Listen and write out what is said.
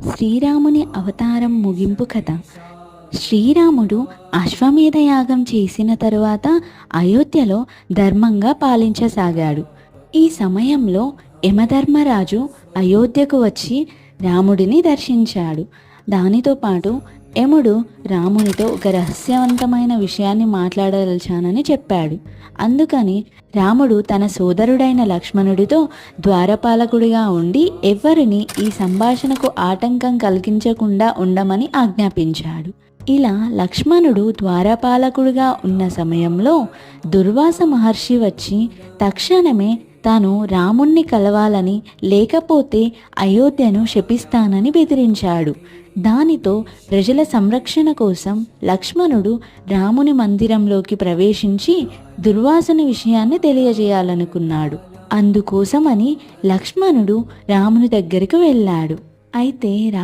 శ్రీరాముని అవతారం ముగింపు కథ. శ్రీరాముడు అశ్వమేధ యాగం చేసిన తరువాత అయోధ్యలో ధర్మంగా పాలించసాగాడు. ఈ సమయంలో యమధర్మరాజు అయోధ్యకు వచ్చి రాముడిని దర్శించాడు. దానితో పాటు యముడు రామునితో ఒక రహస్యవంతమైన విషయాన్ని మాట్లాడదలిచానని చెప్పాడు. అందుకని రాముడు తన సోదరుడైన లక్ష్మణుడితో ద్వారపాలకుడిగా ఉండి ఎవ్వరిని ఈ సంభాషణకు ఆటంకం కలిగించకుండా ఉండమని ఆజ్ఞాపించాడు. ఇలా లక్ష్మణుడు ద్వారపాలకుడిగా ఉన్న సమయంలో దుర్వాస మహర్షి వచ్చి తక్షణమే తాను రాముణ్ణి కలవాలని, లేకపోతే అయోధ్యను శపిస్తానని బెదిరించాడు. దానితో ప్రజల సంరక్షణ కోసం లక్ష్మణుడు రాముని మందిరంలోకి ప్రవేశించి దుర్వాసన విషయాన్ని తెలియజేయాలనుకున్నాడు. అందుకోసమని లక్ష్మణుడు రాముని దగ్గరికి వెళ్ళాడు. అయితే